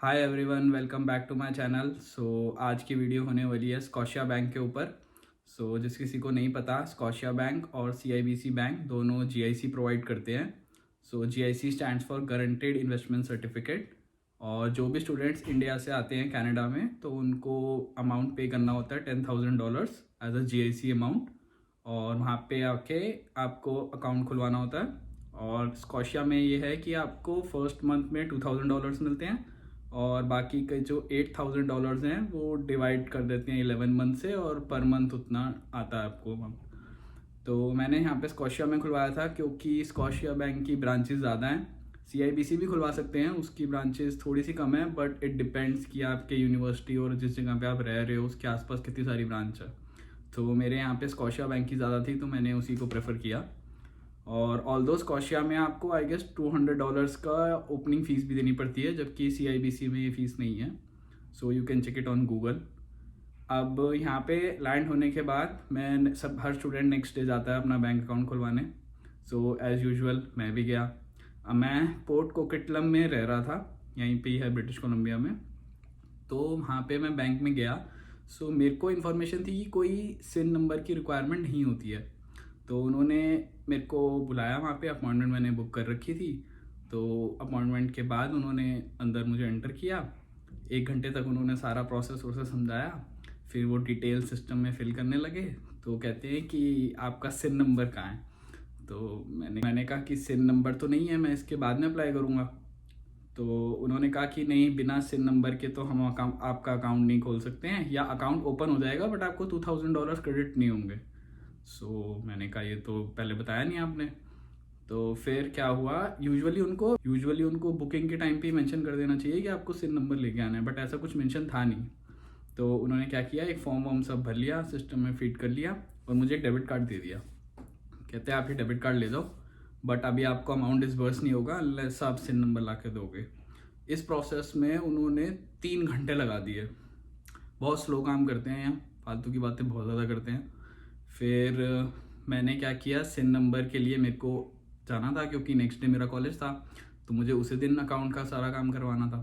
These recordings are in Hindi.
Hi everyone, welcome back to my channel. आज की वीडियो होने वाली है स्कॉशिया बैंक के ऊपर। जिस किसी को नहीं पता, स्कॉशिया बैंक और सीआईबीसी बैंक दोनों जीआईसी प्रोवाइड करते हैं। GIC stands for guaranteed investment certificate. और जो भी स्टूडेंट्स इंडिया से आते हैं कनाडा में, तो उनको अमाउंट पे करना होता है $10,000 एज अ जीआईसी अमाउंट। और वहाँ पे आके आपको अकाउंट खुलवाना होता है। और स्कॉशिया में ये है कि आपको फर्स्ट मंथ में $2,000 मिलते हैं, और बाकी के जो $8,000 हैं वो डिवाइड कर देते हैं 11 मंथ से, और पर मंथ उतना आता है आपको अमाउंट। तो मैंने यहाँ पे स्कॉशिया में खुलवाया था क्योंकि स्कॉशिया बैंक की ब्रांचेस ज़्यादा हैं। सीआईबीसी भी खुलवा सकते हैं, उसकी ब्रांचेस थोड़ी सी कम है, बट इट डिपेंड्स कि आपके यूनिवर्सिटी और जिस जगह पे आप रह रहे हो उसके आसपास कितनी सारी ब्रांच है। तो मेरे यहाँ पे स्कॉशिया बैंक की ज़्यादा थी, तो मैंने उसी को प्रेफर किया। और ऑल्दो स्कॉशिया में आपको आई गेस $200 का ओपनिंग फ़ीस भी देनी पड़ती है, जबकि सीआईबीसी में ये फ़ीस नहीं है। You can check it on Google. अब यहाँ पे लैंड होने के बाद हर स्टूडेंट नेक्स्ट डे जाता है अपना बैंक अकाउंट खुलवाने। एज़ यूजुअल मैं भी गया। अब मैं पोर्ट कोकिटलम में रह रहा था, यहीं पे ही है ब्रिटिश कोलंबिया में। तो वहाँ पे मैं बैंक में गया। मेरे को इन्फॉर्मेशन थी कि कोई सिन नंबर की रिक्वायरमेंट नहीं होती है। तो उन्होंने मेरे को बुलाया, वहाँ पे अपॉइंटमेंट मैंने बुक कर रखी थी। तो अपॉइंटमेंट के बाद उन्होंने अंदर मुझे एंटर किया। 1 घंटे तक उन्होंने सारा प्रोसेस समझाया। फिर वो डिटेल सिस्टम में फिल करने लगे। तो कहते हैं कि आपका सिन नंबर कहाँ है। तो मैंने कहा कि सिन नंबर तो नहीं है, मैं इसके बाद में अप्लाई करूँगा। तो उन्होंने कहा कि नहीं, बिना सिन नंबर के तो हम आपका अकाउंट नहीं खोल सकते हैं, या अकाउंट ओपन हो जाएगा बट आपको $2,000 क्रेडिट नहीं होंगे। मैंने कहा ये तो पहले बताया नहीं आपने। तो फिर क्या हुआ, यूजुअली उनको बुकिंग के टाइम पे ही मेंशन कर देना चाहिए कि आपको सिन नंबर लेके आना है, बट ऐसा कुछ मेंशन था नहीं। तो उन्होंने क्या किया, एक फॉर्म वॉर्म सब भर लिया, सिस्टम में फीड कर लिया, और मुझे एक डेबिट कार्ड दे दिया। कहते हैं आप ये डेबिट कार्ड ले जाओ, बट अभी आपको अमाउंट डिसबर्स नहीं होगा अनलेस आप सिन नंबर ला के दोगे। इस प्रोसेस में उन्होंने 3 घंटे लगा दिए। बहुत स्लो काम करते हैं यहाँ, फालतू की बातें बहुत ज़्यादा करते हैं। फिर मैंने क्या किया, सिन नंबर के लिए मेरे को जाना था क्योंकि नेक्स्ट डे मेरा कॉलेज था, तो मुझे उसी दिन अकाउंट का सारा काम करवाना था।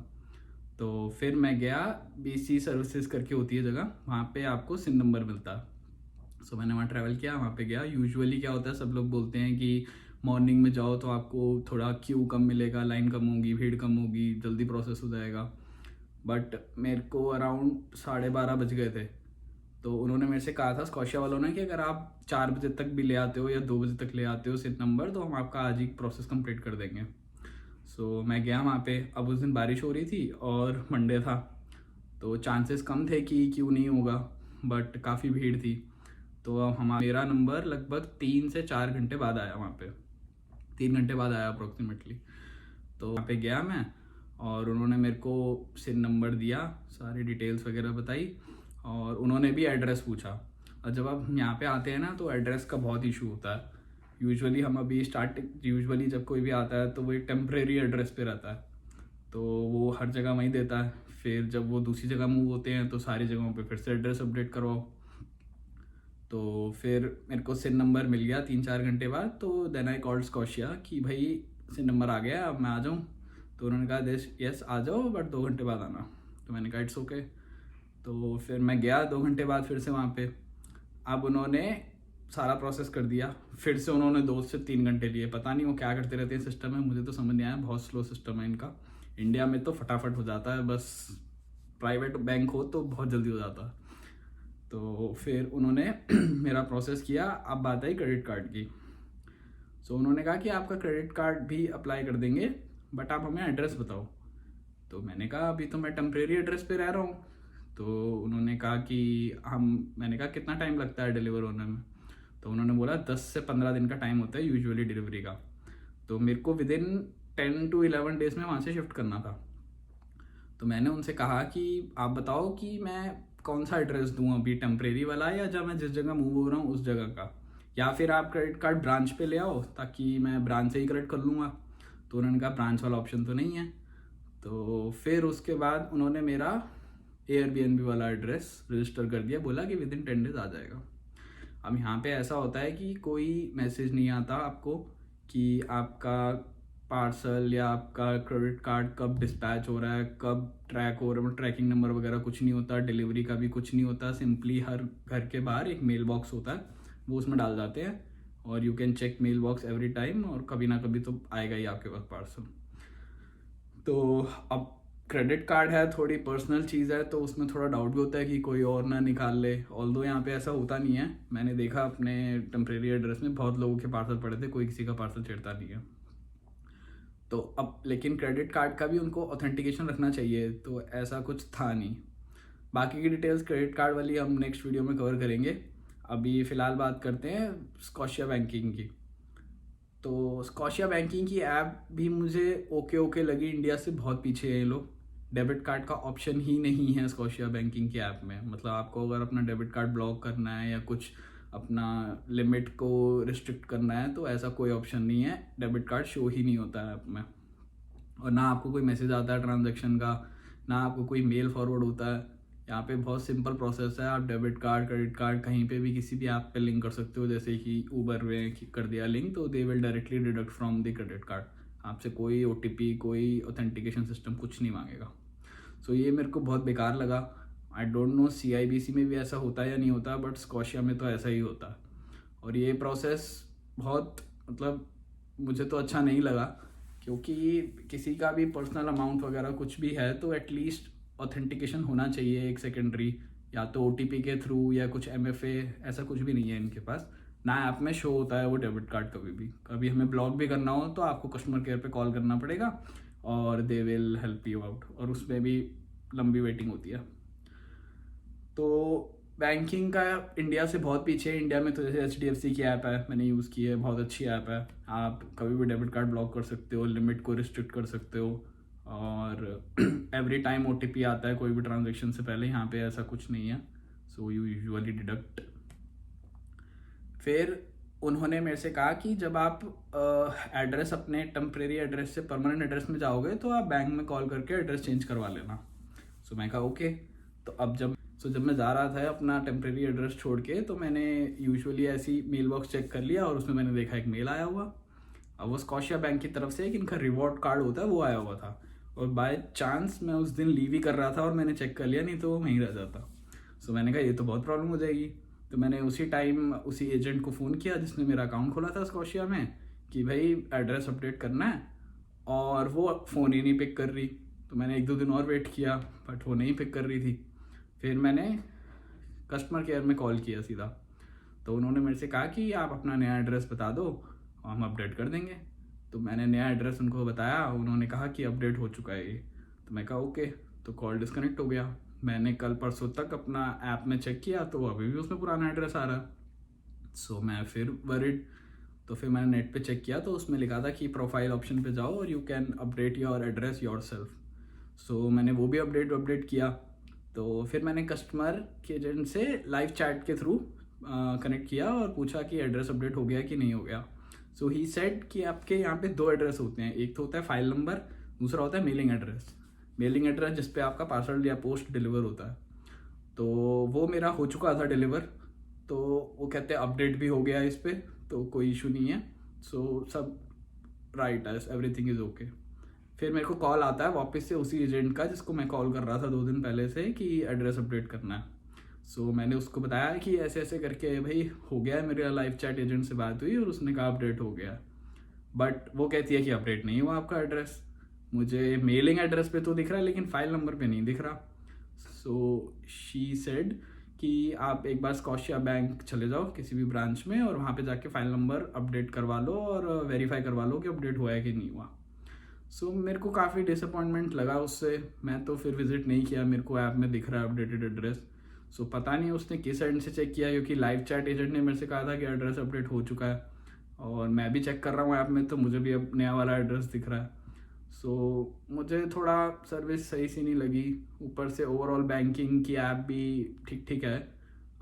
तो फिर मैं गया, बीसी सर्विसेज करके होती है जगह, वहाँ पे आपको सिन नंबर मिलता है। मैंने वहाँ ट्रैवल किया, वहाँ पे गया। यूजुअली क्या होता है, सब लोग बोलते हैं कि मॉर्निंग में जाओ तो आपको थोड़ा क्यू कम मिलेगा, लाइन कम होगी, भीड़ कम होगी, जल्दी प्रोसेस हो जाएगा। बट मेरे को अराउंड 12:30 बज गए थे। तो उन्होंने मेरे से कहा था, स्कॉशिया वालों ने, कि अगर आप 4 बजे तक भी ले आते हो या 2 बजे तक ले आते हो सिन नंबर, तो हम आपका आज ही प्रोसेस कंप्लीट कर देंगे। मैं गया वहाँ पे। अब उस दिन बारिश हो रही थी और मंडे था, तो चांसेस कम थे कि क्यों नहीं होगा, बट काफ़ी भीड़ थी। तो अब मेरा नंबर लगभग 3 से 4 घंटे बाद आया वहाँ पे। 3 घंटे बाद आया अप्रोक्सीमेटली। तो वहाँ पे गया मैं, और उन्होंने मेरे को सिन नंबर दिया, सारी डिटेल्स वगैरह बताई, और उन्होंने भी एड्रेस पूछा। और जब आप यहाँ पे आते हैं ना, तो एड्रेस का बहुत इशू होता है। यूजुअली जब कोई भी आता है तो वो एक टेम्प्रेरी एड्रेस पे रहता है, तो वो हर जगह वहीं देता है। फिर जब वो दूसरी जगह मूव होते हैं तो सारी जगहों पे फिर से एड्रेस अपडेट करवाओ। तो फिर मेरे को सिन नंबर मिल गया 3-4 घंटे बाद। तो देन आई कॉल्ड स्कॉशिया कि भाई सिन नंबर आ गया, अब मैं आ जाऊँ। तो उन्होंने कहा यस आ जाओ, बट 2 घंटे बाद आना। तो मैंने कहा इट्स ओके। तो फिर मैं गया 2 घंटे बाद फिर से वहाँ पे। अब उन्होंने सारा प्रोसेस कर दिया। फिर से उन्होंने 2 से 3 घंटे लिए, पता नहीं वो क्या करते रहते हैं सिस्टम में, मुझे तो समझ नहीं आया। बहुत स्लो सिस्टम है इनका। इंडिया में तो फटाफट हो जाता है, बस प्राइवेट बैंक हो तो बहुत जल्दी हो जाता है। तो फिर उन्होंने मेरा प्रोसेस किया। अब बात आई क्रेडिट कार्ड की। उन्होंने कहा कि आपका क्रेडिट कार्ड भी अप्लाई कर देंगे, बट आप हमें एड्रेस बताओ। तो मैंने कहा अभी तो मैं टेम्प्रेरी एड्रेस पे रह रहा हूँ। तो उन्होंने कहा कि मैंने कहा कितना टाइम लगता है डिलीवर होने में। तो उन्होंने बोला 10 से 15 दिन का टाइम होता है यूजुअली डिलीवरी का। तो मेरे को विदिन 10 to 11 डेज में वहाँ से शिफ्ट करना था। तो मैंने उनसे कहा कि आप बताओ कि मैं कौन सा एड्रेस दूँ अभी, टेम्प्रेरी वाला, या जब मैं जिस जगह मूव हो रहा हूँ उस जगह का, या फिर आप क्रेडिट कार्ड ब्रांच पे ले आओ ताकि मैं ब्रांच से ही क्रेडिट कर लूँगा। तो उन्होंने कहा ब्रांच वाला ऑप्शन तो नहीं है। तो फिर उसके बाद उन्होंने मेरा एयरबीएनबी वाला एड्रेस रजिस्टर कर दिया, बोला कि विदिन 10 डेज आ जाएगा। अब यहाँ पे ऐसा होता है कि कोई मैसेज नहीं आता आपको कि आपका पार्सल या आपका क्रेडिट कार्ड कब डिस्पैच हो रहा है, कब ट्रैक हो रहा है, ट्रैकिंग नंबर वगैरह कुछ नहीं होता, डिलीवरी का भी कुछ नहीं होता। सिंपली हर घर के बाहर एक मेल बॉक्स होता है, वो उसमें डाल जाते हैं और you can check mail box every time, और कभी ना कभी तो आएगा ही आपके पास पार्सल। तो अब क्रेडिट कार्ड है, थोड़ी पर्सनल चीज़ है, तो उसमें थोड़ा डाउट भी होता है कि कोई और ना निकाल ले। ऑल्दो यहाँ पे ऐसा होता नहीं है, मैंने देखा अपने टेम्परेरी एड्रेस में बहुत लोगों के पार्सल पड़े थे, कोई किसी का पार्सल छेड़ता नहीं है। तो अब लेकिन क्रेडिट कार्ड का भी उनको ऑथेंटिकेशन रखना चाहिए, तो ऐसा कुछ था नहीं। बाकी की डिटेल्स क्रेडिट कार्ड वाली हम नेक्स्ट वीडियो में कवर करेंगे। अभी फ़िलहाल बात करते हैं स्कॉशिया बैंकिंग की। तो स्कॉशिया बैंकिंग की ऐप भी मुझे ओके लगी। इंडिया से बहुत पीछे है ये लोग। डेबिट कार्ड का ऑप्शन ही नहीं है स्कॉशिया बैंकिंग की ऐप में। मतलब आपको अगर अपना डेबिट कार्ड ब्लॉक करना है या कुछ अपना लिमिट को रिस्ट्रिक्ट करना है तो ऐसा कोई ऑप्शन नहीं है, डेबिट कार्ड शो ही नहीं होता है ऐप में। और ना आपको कोई मैसेज आता है ट्रांजैक्शन का, ना आपको कोई मेल फॉरवर्ड होता है। यहाँ पे बहुत सिंपल प्रोसेस है, आप डेबिट कार्ड क्रेडिट कार्ड कहीं पे भी किसी भी ऐप पे लिंक कर सकते हो। जैसे कि ऊबर में कर दिया लिंक तो they will directly deduct from the credit card. आपसे कोई OTP कोई ऑथेंटिकेशन सिस्टम कुछ नहीं मांगेगा। सो ये मेरे को बहुत बेकार लगा। आई डोंट नो CIBC में भी ऐसा होता है या नहीं होता, बट स्कॉशिया में तो ऐसा ही होता है। और ये प्रोसेस बहुत मतलब मुझे तो अच्छा नहीं लगा, क्योंकि किसी का भी पर्सनल अमाउंट वगैरह कुछ भी है तो एटलीस्ट ऑथेंटिकेशन होना चाहिए एक सेकेंडरी, या तो OTP के थ्रू या कुछ MFA। ऐसा कुछ भी नहीं है इनके पास, ना ऐप में शो होता है वो डेबिट कार्ड। कभी हमें ब्लॉक भी करना हो तो आपको कस्टमर केयर पे कॉल करना पड़ेगा और they will help you out, और उसमें भी लंबी वेटिंग होती है। तो बैंकिंग का इंडिया से बहुत पीछे है। इंडिया में तो जैसे HDFC की ऐप है, मैंने यूज़ की है, बहुत अच्छी ऐप है। आप कभी भी डेबिट कार्ड ब्लॉक कर सकते हो, लिमिट को रिस्ट्रिक्ट कर सकते हो, और एवरी टाइम OTP आता है कोई भी ट्रांजेक्शन से पहले। यहाँ पे ऐसा कुछ नहीं है, सो यू यूजुअली डिडक्ट। फिर उन्होंने मेरे से कहा कि जब आप एड्रेस अपने टेम्परेरी एड्रेस से परमानेंट एड्रेस में जाओगे तो आप बैंक में कॉल करके एड्रेस चेंज करवा लेना। सो मैं कहा ओके। तो अब जब मैं जा रहा था अपना टेम्परेरी एड्रेस छोड़ के, तो मैंने यूजुअली ऐसी मेल बॉक्स चेक कर लिया और उसमें मैंने देखा एक मेल आया हुआ। अब वो स्कॉशिया बैंक की तरफ से एक इनका रिवॉर्ड कार्ड होता है वो आया हुआ था, और बाय चांस मैं उस दिन लीव ही कर रहा था और मैंने चेक कर लिया, नहीं तो वो वहीं रह जाता। सो मैंने कहा ये तो बहुत प्रॉब्लम हो जाएगी। तो मैंने उसी टाइम उसी एजेंट को फ़ोन किया जिसने मेरा अकाउंट खोला था स्कॉशिया में, कि भाई एड्रेस अपडेट करना है, और वो फ़ोन ही नहीं पिक कर रही। तो मैंने 1-2 दिन और वेट किया, बट वो नहीं पिक कर रही थी। फिर मैंने कस्टमर केयर में कॉल किया सीधा, तो उन्होंने मेरे से कहा कि आप अपना नया एड्रेस बता दो और हम अपडेट कर देंगे। तो मैंने नया एड्रेस उनको बताया, उन्होंने कहा कि अपडेट हो चुका है ये। तो मैं कहा ओके, तो कॉल डिस्कनेक्ट हो गया। मैंने कल परसों तक अपना ऐप में चेक किया तो अभी भी उसमें पुराना एड्रेस आ रहा। सो मैं फिर वरिड, तो फिर मैंने नेट पे चेक किया तो उसमें लिखा था कि प्रोफाइल ऑप्शन पे जाओ और you can update your address yourself. So मैंने वो भी अपडेट किया। तो फिर मैंने कस्टमर के एजेंट से लाइव चैट के थ्रू कनेक्ट किया और पूछा कि एड्रेस अपडेट हो गया कि नहीं हो गया। सो ही सेड कि आपके यहाँ पे 2 एड्रेस होते हैं, एक तो होता है फाइल नंबर, दूसरा होता है मेलिंग एड्रेस। मेलिंग एड्रेस जिस पे आपका पार्सल या पोस्ट डिलीवर होता है। तो वो मेरा हो चुका था डिलीवर, तो वो कहते हैं अपडेट भी हो गया इस पर, तो कोई इशू नहीं है। सो सब राइट है, एवरीथिंग इज़ ओके। फिर मेरे को कॉल आता है वापस से उसी एजेंट का जिसको मैं कॉल कर रहा था 2 दिन पहले से, कि एड्रेस अपडेट करना है। सो मैंने उसको बताया कि ऐसे ऐसे करके भाई हो गया है, मेरे लाइव चैट एजेंट से बात हुई और उसने कहा अपडेट हो गया। बट वो कहती है कि अपडेट नहीं हुआ आपका एड्रेस। मुझे मेलिंग एड्रेस पे तो दिख रहा है लेकिन फाइल नंबर पे नहीं दिख रहा। सो शी सेड कि आप एक बार स्कॉशिया बैंक चले जाओ किसी भी ब्रांच में और वहाँ पे जाके फाइल नंबर अपडेट करवा लो और वेरीफाई करवा लो कि अपडेट हुआ है कि नहीं हुआ। सो मेरे को काफ़ी डिसअपॉइंटमेंट लगा उससे। मैं तो फिर विजिट नहीं किया, मेरे को ऐप में दिख रहा है अपडेटेड एड्रेस। सो पता नहीं उसने किस एंड से चेक किया, क्योंकि लाइव चैट एजेंट ने मेरे से कहा था कि एड्रेस अपडेट हो चुका है, और मैं भी चेक कर रहा हूँ ऐप में तो मुझे भी अब नया वाला एड्रेस दिख रहा है। सो मुझे थोड़ा सर्विस सही सी नहीं लगी। ऊपर से ओवरऑल बैंकिंग की ऐप भी ठीक ठीक है।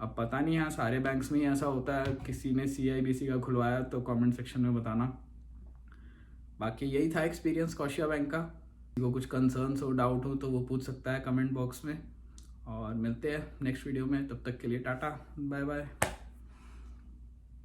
अब पता नहीं यहाँ सारे बैंक्स में ही ऐसा होता है, किसी ने CIBC का खुलवाया तो कमेंट सेक्शन में बताना। बाकी यही था एक्सपीरियंस स्कॉशिया बैंक का। किसी को कुछ कंसर्न्स हो डाउट हो तो वो पूछ सकता है कमेंट बॉक्स में, और मिलते हैं नेक्स्ट वीडियो में। तब तक के लिए टाटा बाय बाय।